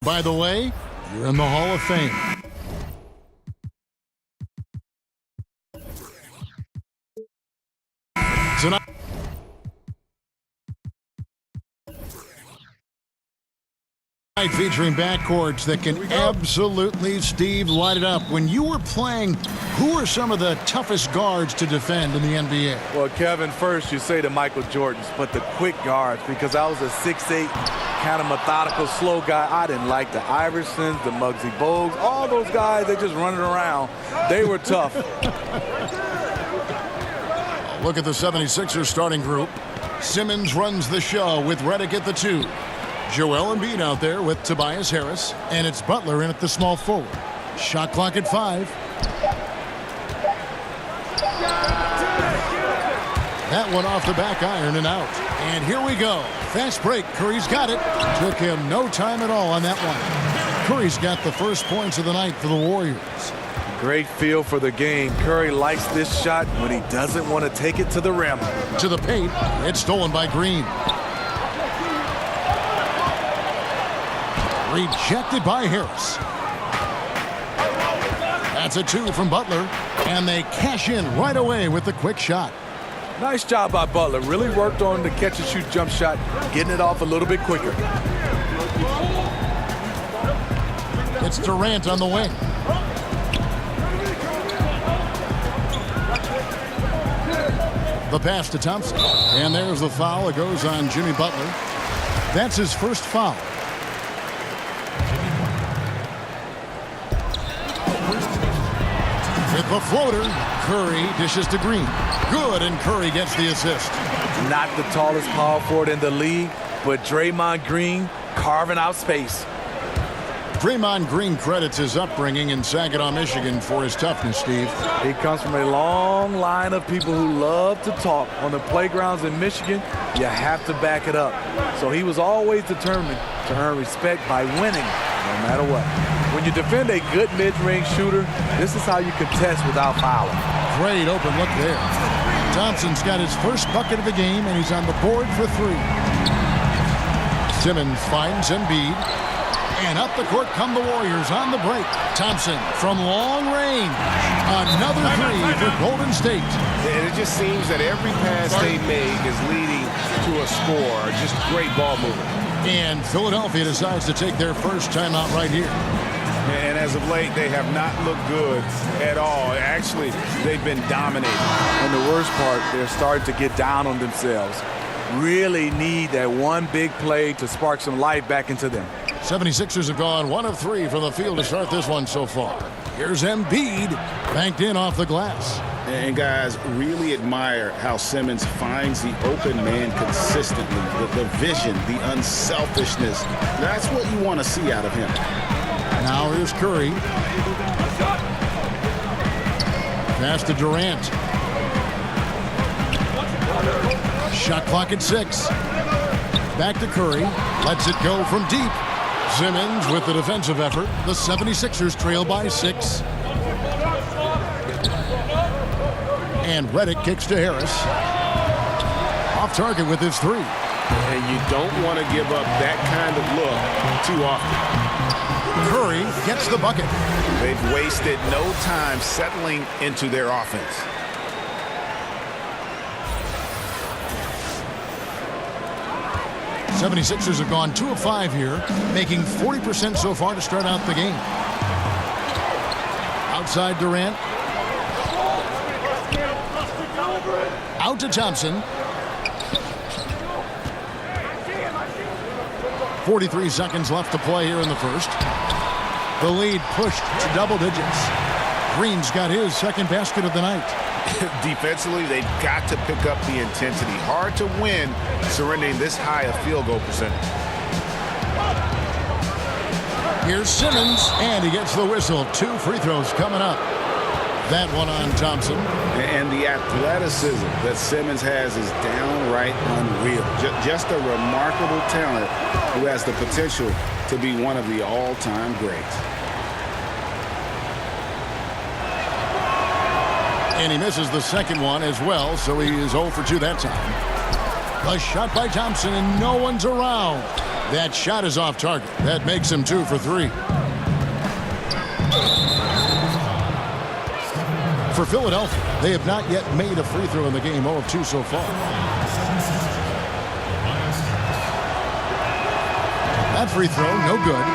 by the way, you're in the Hall of Fame. Tonight, featuring backcourts that can absolutely, Steve, light it up. When you were playing, who are some of the toughest guards to defend in the NBA? Well, Kevin, first you say the Michael Jordans, but the quick guards, because I was a 6'8", kind of methodical, slow guy. I didn't like the Iversons, the Muggsy Bogues, all those guys, they just running around. They were tough. Look at the 76ers starting group. Simmons runs the show with Redick at the 2. Joel Embiid out there with Tobias Harris. And it's Butler in at the small forward. Shot clock at 5. That one off the back iron and out. And here we go. Fast break. Curry's got it. Took him no time at all on that one. Curry's got the first points of the night for the Warriors. Great feel for the game. Curry likes this shot when he doesn't want to take it to the rim. To the paint. It's stolen by Green. Rejected by Harris. That's a 2 from Butler. And they cash in right away with the quick shot. Nice job by Butler. Really worked on the catch-and-shoot jump shot, getting it off a little bit quicker. It's Durant on the wing. The pass to Thompson. And there's the foul. It goes on Jimmy Butler. That's his first foul. With the floater, Curry dishes to Green. Good, and Curry gets the assist. Not the tallest power forward in the league, but Draymond Green carving out space. Draymond Green credits his upbringing in Saginaw, Michigan for his toughness, Steve. He comes from a long line of people who love to talk. On the playgrounds in Michigan, you have to back it up. So he was always determined to earn respect by winning, no matter what. When you defend a good mid-range shooter, this is how you contest without fouling. Great open look there. Thompson's got his first bucket of the game, and he's on the board for 3. Simmons finds Embiid. And up the court come the Warriors on the break. Thompson from long range. Another 3 for Golden State. And it just seems that every pass they make is leading to a score. Just great ball movement. And Philadelphia decides to take their first timeout right here. And as of late, they have not looked good at all. Actually, they've been dominating. And the worst part, they're starting to get down on themselves. Really need that one big play to spark some life back into them. 76ers have gone 1 of 3 from the field to start this one so far. Here's Embiid, banked in off the glass. And guys, really admire how Simmons finds the open man consistently. The vision, the unselfishness. That's what you want to see out of him. Now here's Curry. Pass to Durant. Shot clock at 6. Back to Curry. Lets it go from deep. Simmons with the defensive effort. The 76ers trail by 6. And Redick kicks to Harris. Off target with his 3. And you don't want to give up that kind of look too often. Curry gets the bucket. They've wasted no time settling into their offense. The 76ers have gone 2 of 5 here, making 40% so far to start out the game. Outside Durant. Out to Thompson. 43 seconds left to play here in the first. The lead pushed to double digits. Green's got his second basket of the night. Defensively, they've got to pick up the intensity. Hard to win surrendering this high a field goal percentage. Here's Simmons, and he gets the whistle. 2 free throws coming up. That one on Thompson. And the athleticism that Simmons has is downright unreal. Just a remarkable talent who has the potential to be one of the all-time greats. And he misses the second one as well, so he is 0 for 2 that time. A shot by Thompson, and no one's around. That shot is off target. That makes him 2 for 3. For Philadelphia, they have not yet made a free throw in the game. 0 of 2 so far. That free throw, no good.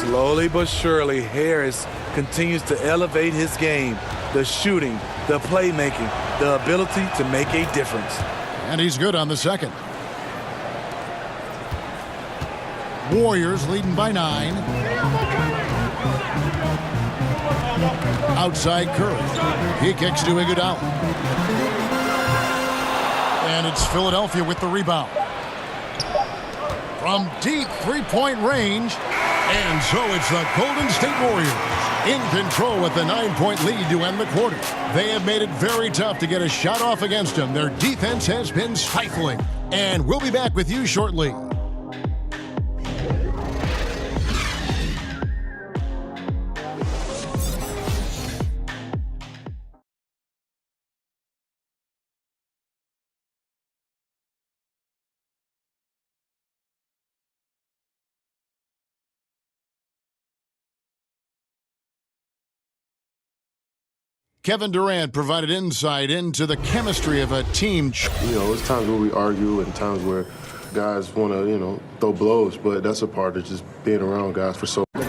Slowly but surely, Harris continues to elevate his game. The shooting, the playmaking, the ability to make a difference. And he's good on the second. Warriors leading by 9. Outside Curry. He kicks to Iguodala. And it's Philadelphia with the rebound. From deep three-point range. And so it's the Golden State Warriors in control with the 9-point lead to end the quarter. They have made it very tough to get a shot off against them. Their defense has been stifling. And we'll be back with you shortly. Kevin Durant provided insight into the chemistry of a team. There's times where we argue and times where guys want to, throw blows, but that's a part of just being around guys for so long.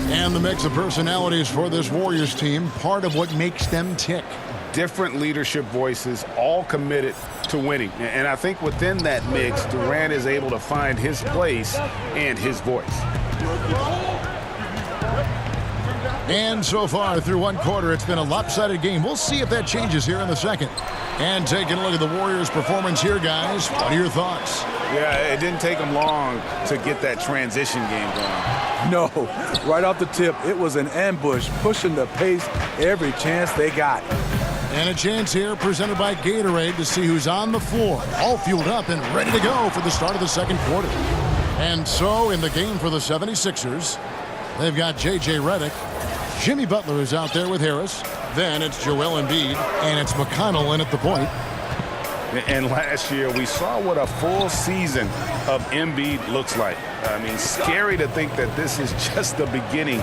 And the mix of personalities for this Warriors team, part of what makes them tick. Different leadership voices, all committed to winning. And I think within that mix, Durant is able to find his place and his voice. And so far through one quarter, it's been a lopsided game. We'll see if that changes here in the second. And taking a look at the Warriors' performance here, guys. What are your thoughts? Yeah, it didn't take them long to get that transition game going. No, right off the tip, it was an ambush, pushing the pace every chance they got. And a chance here presented by Gatorade to see who's on the floor, all fueled up and ready to go for the start of the second quarter. And so in the game for the 76ers, they've got J.J. Redick. Jimmy Butler is out there with Harris. Then it's Joel Embiid, and it's McConnell in at the point. And last year, we saw what a full season of Embiid looks like. I mean, scary to think that this is just the beginning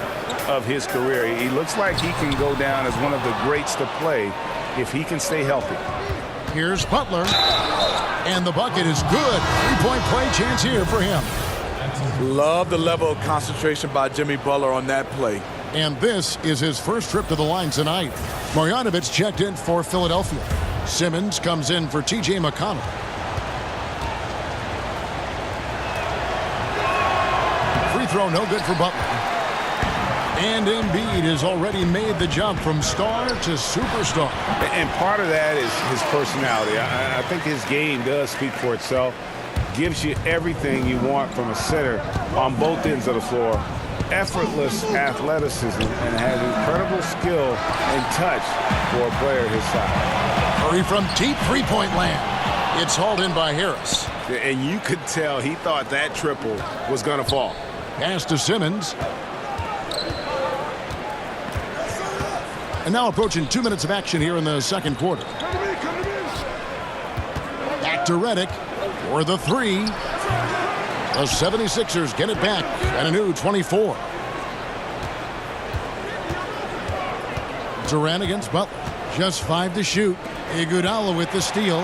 of his career. He looks like he can go down as one of the greats to play if he can stay healthy. Here's Butler, and the bucket is good. Three-point play chance here for him. Love the level of concentration by Jimmy Butler on that play. And this is his first trip to the line tonight. Marjanovic checked in for Philadelphia. Simmons comes in for T.J. McConnell. Free throw no good for Butler. And Embiid has already made the jump from star to superstar. And part of that is his personality. I think his game does speak for itself. Gives you everything you want from a center on both ends of the floor. Effortless athleticism and has incredible skill and touch for a player his size. Curry from deep three-point land. It's hauled in by Harris. And you could tell he thought that triple was going to fall. Pass to Simmons. And now approaching 2 minutes of action here in the second quarter. Back to Redick for the three. The 76ers get it back at a new 24. Durant against Butler. Just 5 to shoot. Iguodala with the steal.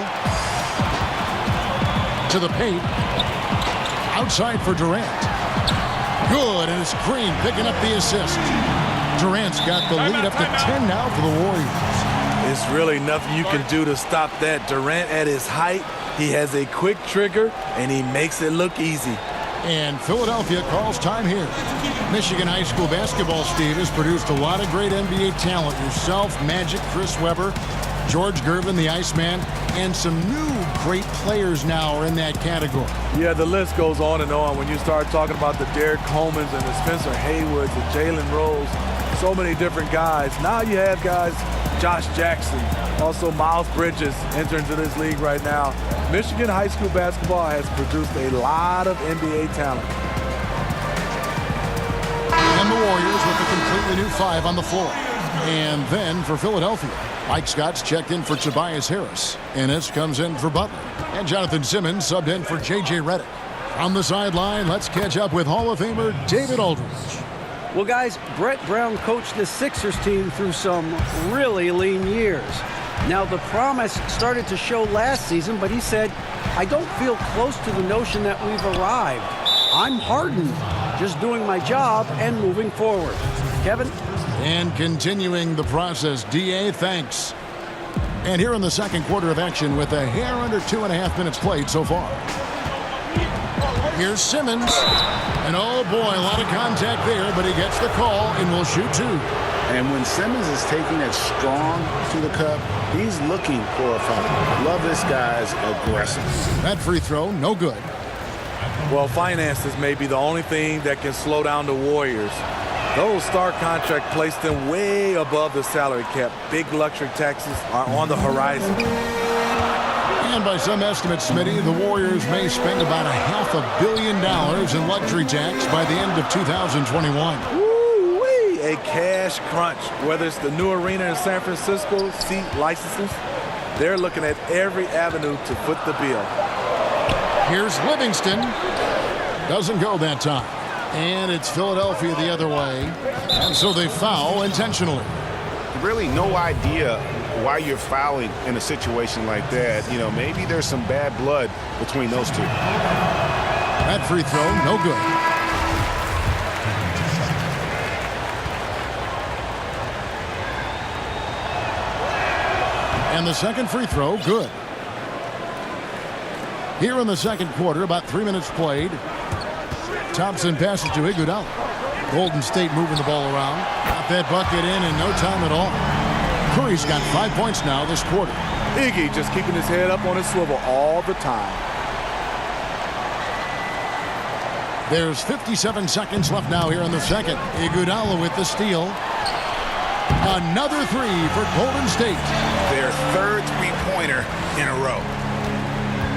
To the paint. Outside for Durant. Good, and it's Green picking up the assist. Durant's got the lead up to 10 now for the Warriors. It's really nothing you can do to stop that. Durant at his height, he has a quick trigger, and he makes it look easy. And Philadelphia calls time here. Michigan high school basketball, Steve, has produced a lot of great NBA talent. Yourself, Magic, Chris Webber, George Gervin, the Iceman, and some new great players now are in that category. Yeah, the list goes on and on. When you start talking about the Derek Colemans and the Spencer Haywoods, the Jalen Rose, so many different guys. Now you have guys, Josh Jackson, also Miles Bridges entering into this league right now. Michigan high school basketball has produced a lot of NBA talent. And the Warriors with a completely new 5 on the floor. And then for Philadelphia, Mike Scott's checked in for Tobias Harris. Ennis comes in for Butler. And Jonathan Simmons subbed in for J.J. Redick. On the sideline, let's catch up with Hall of Famer David Aldridge. Well, guys, Brett Brown coached the Sixers team through some really lean years. Now, the promise started to show last season, but he said, I don't feel close to the notion that we've arrived. I'm hardened, just doing my job and moving forward. Kevin? And continuing the process, D.A., thanks. And here in the second quarter of action with a hair under 2.5 minutes played so far. Here's Simmons. And oh boy, a lot of contact there, but he gets the call and will shoot two. And when Simmons is taking it strong to the cup, he's looking for a foul. Love this guy's aggressive. That free throw, no good. Well, finances may be the only thing that can slow down the Warriors. Those star contract placed them way above the salary cap. Big luxury taxes are on the horizon. And by some estimates, Smitty, the Warriors may spend about $500 million in luxury tax by the end of 2021. Woo-wee, a cash crunch. Whether it's the new arena in San Francisco, seat licenses, they're looking at every avenue to foot the bill. Here's Livingston. Doesn't go that time. And it's Philadelphia the other way. And so they foul intentionally. Really no idea why you're fouling in a situation like that. You know, maybe there's some bad blood between those two. That free throw, no good. And the second free throw, good. Here in the second quarter, about 3 minutes played. Thompson passes to Iguodala. Golden State moving the ball around. Got that bucket in no time at all. Curry's got 5 points now this quarter. Iggy just keeping his head up on his swivel all the time. There's 57 seconds left now here in the second. Iguodala with the steal. Another three for Golden State. Their third three-pointer in a row.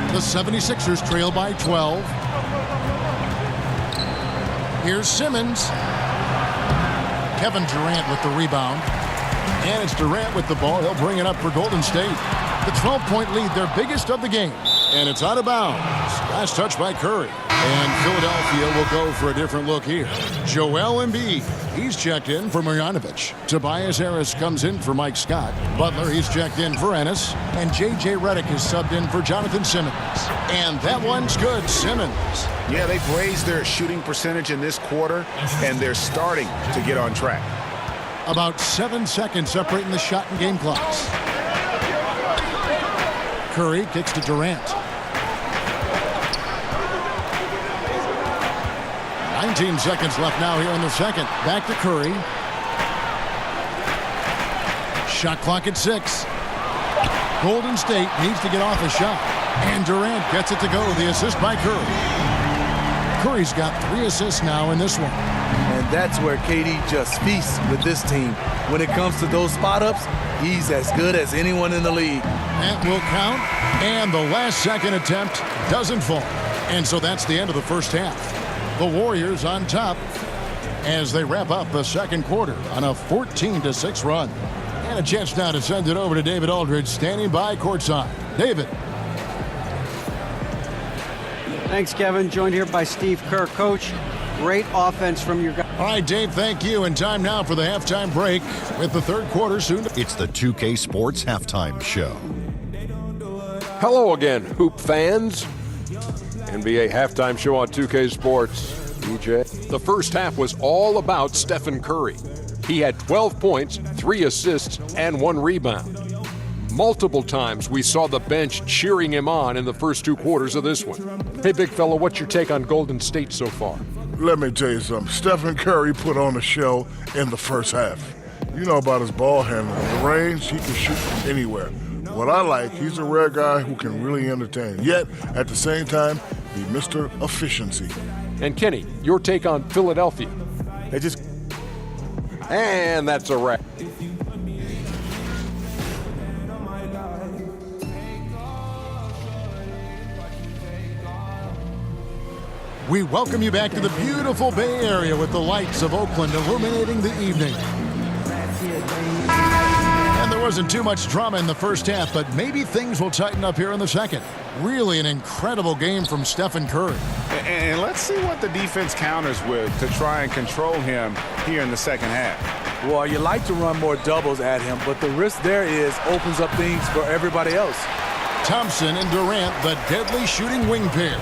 The 76ers trail by 12. Here's Simmons. Kevin Durant with the rebound. And it's Durant with the ball. He'll bring it up for Golden State. The 12-point lead, their biggest of the game. And it's out of bounds. Last touch by Curry. And Philadelphia will go for a different look here. Joel Embiid. He's checked in for Marjanovic. Tobias Harris comes in for Mike Scott. Butler, he's checked in for Ennis. And J.J. Redick is subbed in for Jonathan Simmons. And that one's good, Simmons. Yeah, they've raised their shooting percentage in this quarter, and they're starting to get on track. About 7 seconds separating the shot and game clocks. Curry kicks to Durant. 19 seconds left now here in the second. Back to Curry. Shot clock at 6. Golden State needs to get off a shot. And Durant gets it to go. The assist by Curry. Curry's got 3 assists now in this one. And that's where KD just feasts with this team. When it comes to those spot-ups, he's as good as anyone in the league. That will count. And the last second attempt doesn't fall. And so that's the end of the first half. The Warriors on top as they wrap up the second quarter on a 14-6 run. And a chance now to send it over to David Aldridge, standing by courtside. David. Thanks, Kevin. Joined here by Steve Kerr. Coach, great offense from your guys. All right, Dave, thank you. And time now for the halftime break with the third quarter soon. It's the 2K Sports Halftime Show. Hello again, Hoop fans. NBA Halftime Show on 2K Sports. DJ. The first half was all about Stephen Curry. He had 12 points, 3 assists, and 1 rebound. Multiple times we saw the bench cheering him on in the first 2 quarters of this one. Hey, big fella, what's your take on Golden State so far? Let me tell you something. Stephen Curry put on a show in the first half. You know about his ball handling. The range, he can shoot from anywhere. What I like, he's a rare guy who can really entertain, yet at the same time, be Mr. Efficiency. And Kenny, your take on Philadelphia? They just... And that's a wrap. We welcome you back to the beautiful Bay Area with the lights of Oakland illuminating the evening. And there wasn't too much drama in the first half, but maybe things will tighten up here in the second. Really an incredible game from Stephen Curry. And let's see what the defense counters with to try and control him here in the second half. Well, you like to run more doubles at him, but the risk there is opens up things for everybody else. Thompson and Durant, the deadly shooting wing pair.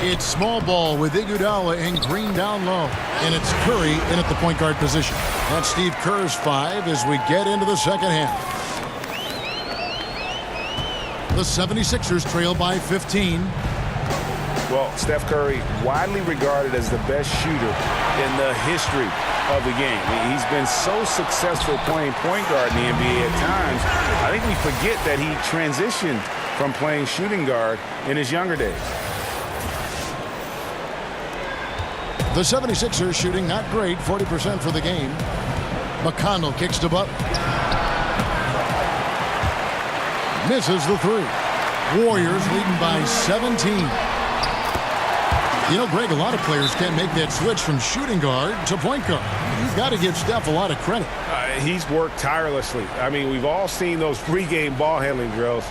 It's small ball with Iguodala and Green down low. And it's Curry in at the point guard position. That's Steve Kerr's 5 as we get into the second half. The 76ers trail by 15. Well, Steph Curry, widely regarded as the best shooter in the history of the game. He's been so successful playing point guard in the NBA at times. I think we forget that he transitioned from playing shooting guard in his younger days. The 76ers shooting not great, 40% for the game. McConnell kicks to Butler. Misses the 3. Warriors leading by 17. You know, Greg, a lot of players can't make that switch from shooting guard to point guard. You've got to give Steph a lot of credit. He's worked tirelessly. I mean, we've all seen those pregame ball handling drills.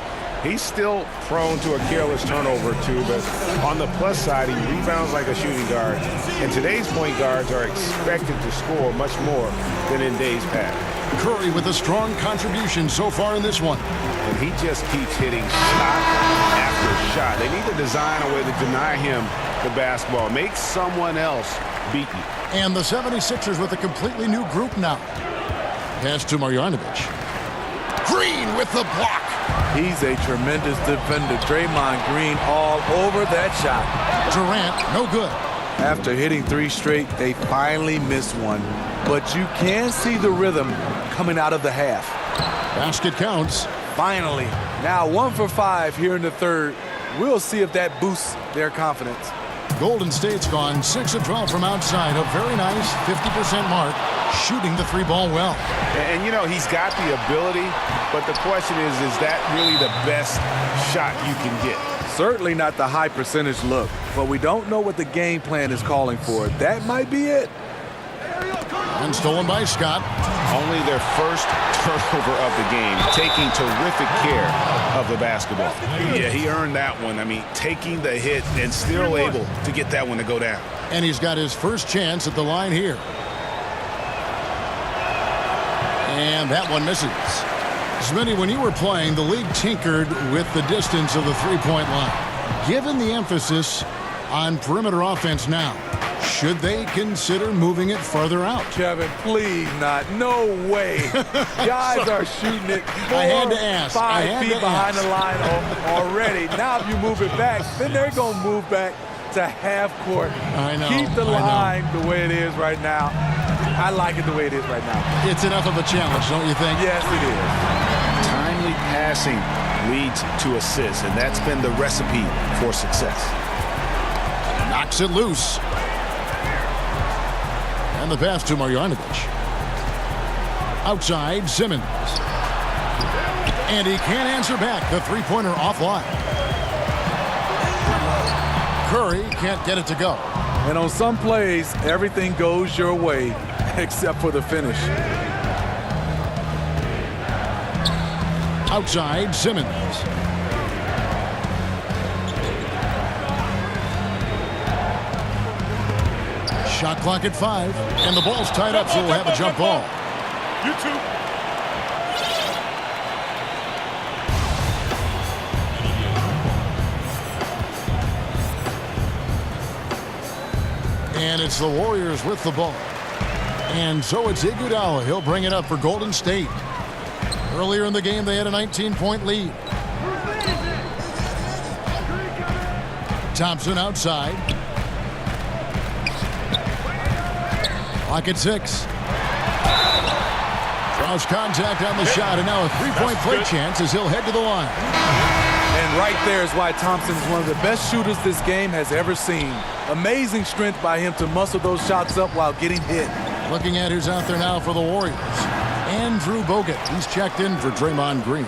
He's still prone to a careless turnover or two, but on the plus side, he rebounds like a shooting guard. And today's point guards are expected to score much more than in days past. Curry with a strong contribution so far in this one. And he just keeps hitting shot after shot. They need to design a way to deny him the basketball. Make someone else beat you. And the 76ers with a completely new group now. Pass to Marjanovic. Green with the block. He's a tremendous defender. Draymond Green all over that shot. Durant, no good. After hitting 3 straight, they finally missed one. But you can see the rhythm coming out of the half. Basket counts. Finally. Now 1 for 5 here in the third. We'll see if that boosts their confidence. Golden State's gone 6 of 12 from outside. A very nice 50% mark. Shooting the 3-ball well. And, you know, he's got the ability, but the question is that really the best shot you can get? Certainly not the high percentage look, but we don't know what the game plan is calling for. That might be it. And stolen by Scott. Only their first turnover of the game, taking terrific care of the basketball. Yeah, he earned that one. I mean, taking the hit and still able to get that one to go down. And he's got his first chance at the line here. And that one misses. Smitty, when you were playing, the league tinkered with the distance of the three-point line. Given the emphasis on perimeter offense now, should they consider moving it farther out? Kevin, please not. No way. Guys are shooting it 5 feet behind the line already. Now if you move it back, then they're going to move back to half court. I know. Keep the line the way it is right now. I like it the way it is right now. It's enough of a challenge, don't you think? Yes, it is. Timely passing leads to assists, and that's been the recipe for success. Knocks it loose. And the pass to Marjanovic. Outside, Simmons. And he can't answer back. The three-pointer offline. Curry can't get it to go. And on some plays, everything goes your way except for the finish. Outside, Simmons. Shot clock at 5, and the ball's tied up, so we'll have a jump ball. You too. And it's the Warriors with the ball. And so it's Iguodala. He'll bring it up for Golden State. Earlier in the game, they had a 19-point lead. Thompson outside. Clock at 6. Draws contact on the shot, and now a three-point play chance as he'll head to the line. And right there is why Thompson is one of the best shooters this game has ever seen. Amazing strength by him to muscle those shots up while getting hit. Looking at who's out there now for the Warriors. Andrew Bogut. He's checked in for Draymond Green.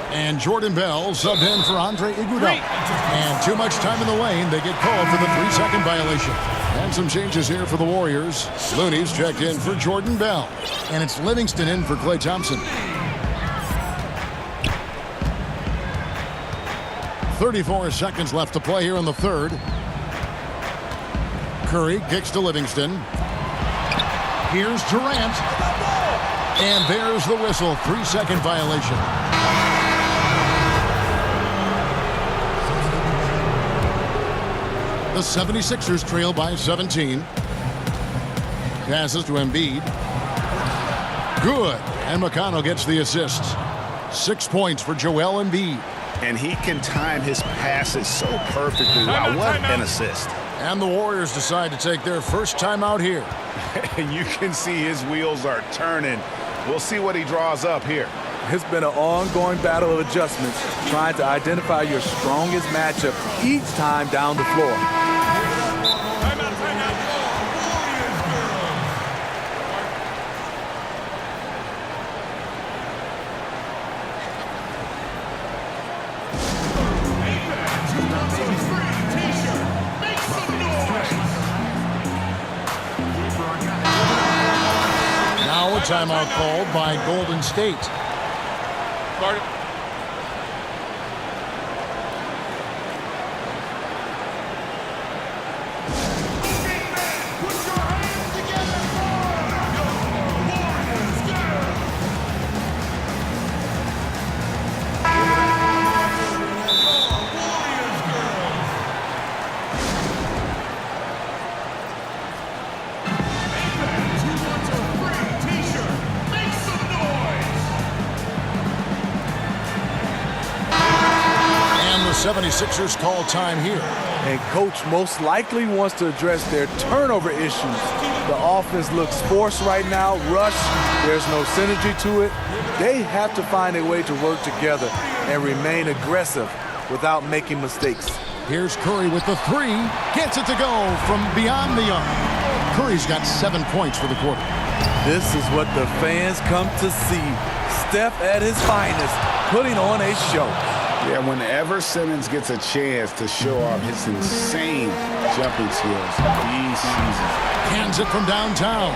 And Jordan Bell subbed in for Andre Iguodala. And too much time in the lane. They get called for the 3-second violation. And some changes here for the Warriors. Looney's checked in for Jordan Bell. And it's Livingston in for Klay Thompson. 34 seconds left to play here in the third. Curry kicks to Livingston. Here's Durant. And there's the whistle. 3-second violation. The 76ers trail by 17. Passes to Embiid. Good. And McConnell gets the assist. 6 points for Joel Embiid. And he can time his passes so perfectly. Wow, what an assist. And the Warriors decide to take their first time out here. And you can see his wheels are turning. We'll see what he draws up here. It's been an ongoing battle of adjustments, trying to identify your strongest matchup each time down the floor. Timeout called by Golden State. Start it. The 76ers call time here. And coach most likely wants to address their turnover issues. The offense looks forced right now, rush, there's no synergy to it. They have to find a way to work together and remain aggressive without making mistakes. Here's Curry with the three. Gets it to go from beyond the arc. Curry's got 7 points for the quarter. This is what the fans come to see. Steph at his finest, putting on a show. Yeah, whenever Simmons gets a chance to show off his insane jumping skills, he seizes. Hands it from downtown.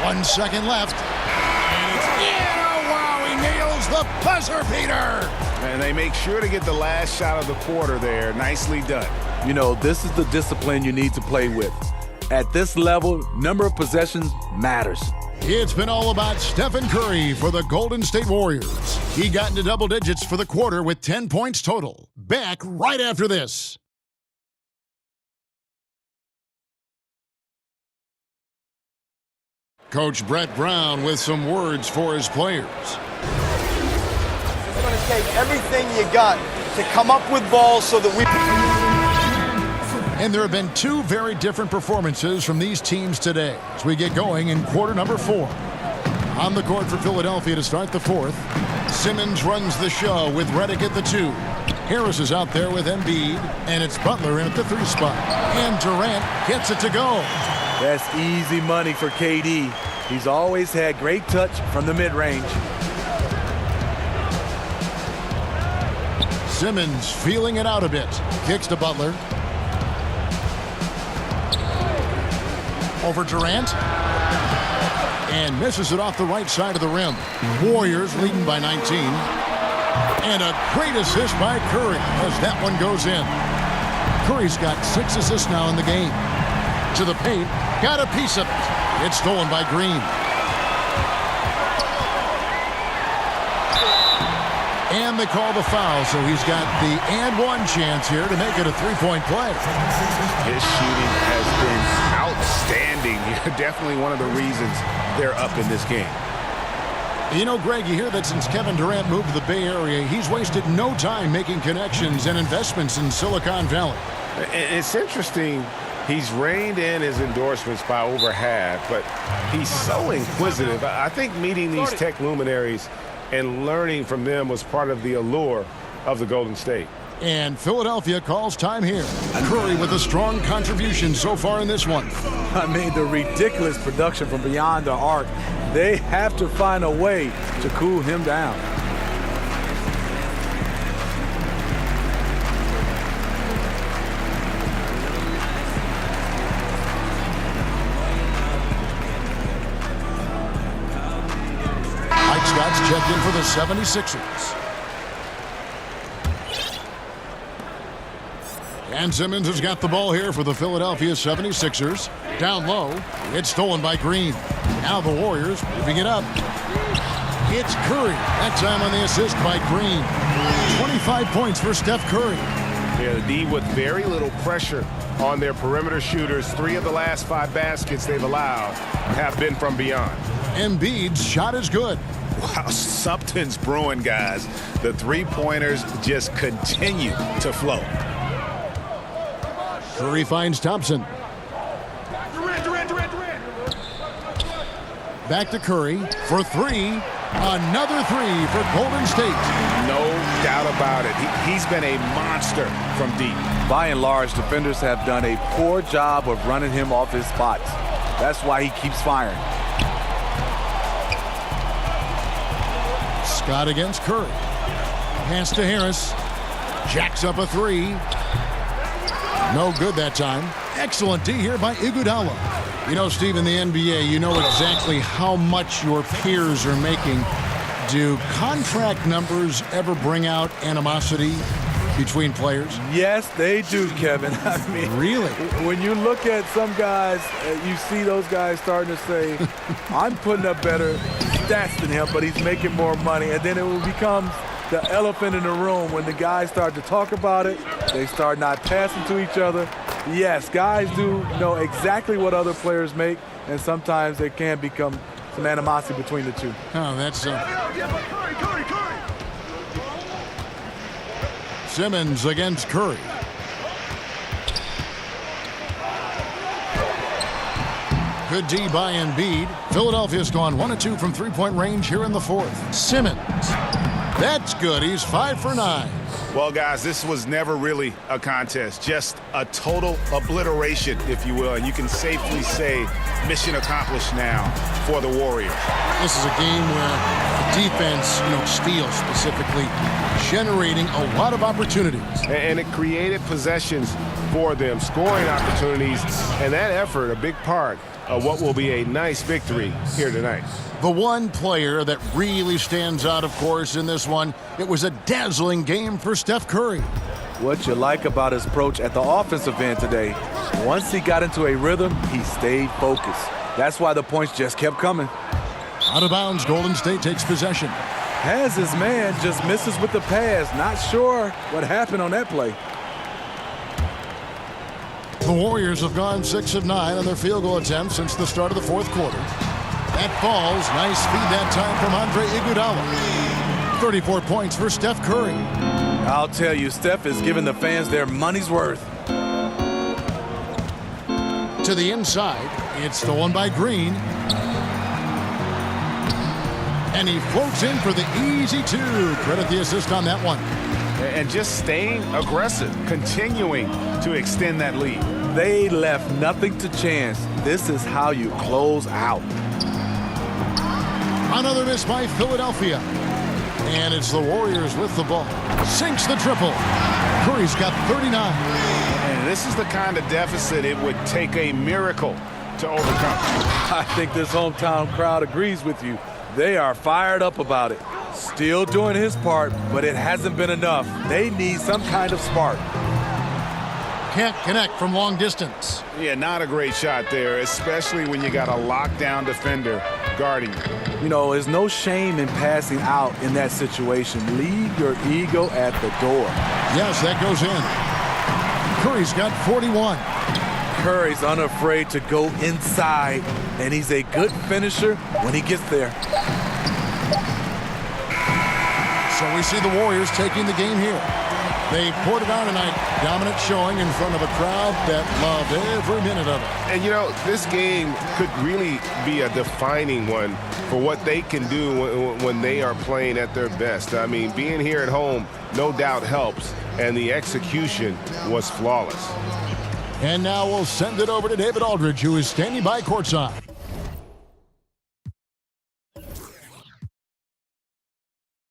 1 second left. And it's in. Oh, wow, he nails the buzzer beater. And they make sure to get the last shot of the quarter there. Nicely done. You know, this is the discipline you need to play with. At this level, number of possessions matters. It's been all about Stephen Curry for the Golden State Warriors. He got into double digits for the quarter with 10 points total. Back right after this. Coach Brett Brown with some words for his players. It's going to take everything you got to come up with balls so that we... And there have been 2 very different performances from these teams today as we get going in quarter number 4. On the court for Philadelphia to start the fourth, Simmons runs the show with Redick at the 2. Harris is out there with Embiid, and it's Butler in at the 3 spot. And Durant gets it to go. That's easy money for KD. He's always had great touch from the mid-range. Simmons feeling it out a bit. Kicks to Butler. Over Durant. And misses it off the right side of the rim. Warriors leading by 19. And a great assist by Curry as that one goes in. Curry's got 6 assists now in the game. To the paint. Got a piece of it. It's stolen by Green. And they call the foul, so he's got the and one chance here to make it a 3-point play. His shooting has been outstanding. Definitely one of the reasons they're up in this game. You know, Greg, you hear that since Kevin Durant moved to the Bay Area, he's wasted no time making connections and investments in Silicon Valley. It's interesting. He's reined in his endorsements by over half, but he's so inquisitive. I think meeting these tech luminaries and learning from them was part of the allure of the Golden State. And Philadelphia calls time here. Curry with a strong contribution so far in this one. I mean, the ridiculous production from beyond the arc. They have to find a way to cool him down. Mike Scott's checked in for the 76ers. And Simmons has got the ball here for the Philadelphia 76ers. Down low. It's stolen by Green. Now the Warriors moving it up. It's Curry. That time on the assist by Green. 25 points for Steph Curry. Yeah, the D with very little pressure on their perimeter shooters. 3 of the last 5 baskets they've allowed have been from beyond. Embiid's shot is good. Wow, something's brewing, guys. The three-pointers just continue to flow. Curry finds Thompson. Back to Curry for 3. Another 3 for Golden State. No doubt about it. He's been a monster from deep. By and large, defenders have done a poor job of running him off his spots. That's why he keeps firing. Scott against Curry. Pass to Harris. Jacks up a 3. No good that time. Excellent D here by Iguodala. You know, Steve, in the NBA, you know exactly how much your peers are making. Do contract numbers ever bring out animosity between players? Yes, they do, Kevin. I mean, really? When you look at some guys, you see those guys starting to say, I'm putting up better stats than him, but he's making more money. And then it will become the elephant in the room when the guys start to talk about it. They start not passing to each other. Yes, guys do know exactly what other players make, and sometimes there can become some animosity between the two. Oh, that's Simmons against Curry. Good D by Embiid. Philadelphia's gone 1 of 2 from three-point range here in the 4th. Simmons. That's good. He's 5 for 9. Well, guys, this was never really a contest, just a total obliteration, if you will. And you can safely say mission accomplished now for the Warriors. This is a game where the defense, steals specifically, generating a lot of opportunities. And it created possessions for them, scoring opportunities, and that effort, a big part of what will be a nice victory here tonight. The one player that really stands out, of course, in this one, it was a dazzling game for Steph Curry. What you like about his approach at the offensive end today, once he got into a rhythm, he stayed focused. That's why the points just kept coming. Out of bounds, Golden State takes possession. Has his man, just misses with the pass. Not sure what happened on that play. The Warriors have gone 6 of 9 on their field goal attempts since the start of the 4th quarter. That falls. Nice feed that time from Andre Iguodala. 34 points for Steph Curry. I'll tell you, Steph is giving the fans their money's worth. To the inside. It's stolen by Green. And he floats in for the easy 2. Credit the assist on that one. And just staying aggressive, continuing to extend that lead. They left nothing to chance. This is how you close out. Another miss by Philadelphia. And it's the Warriors with the ball. Sinks the triple. Curry's got 39. And this is the kind of deficit it would take a miracle to overcome. I think this hometown crowd agrees with you. They are fired up about it. Still doing his part, but it hasn't been enough. They need some kind of spark. Can't connect from long distance. Yeah, not a great shot there, especially when you got a lockdown defender guarding you. You know, there's no shame in passing out in that situation. Leave your ego at the door. Yes, that goes in. Curry's got 41. Curry's unafraid to go inside, and he's a good finisher when he gets there. So we see the Warriors taking the game here. They poured it on tonight. Dominant showing in front of a crowd that loved every minute of it. And, this game could really be a defining one for what they can do when they are playing at their best. I mean, being here at home no doubt helps, and the execution was flawless. And now we'll send it over to David Aldridge, who is standing by courtside.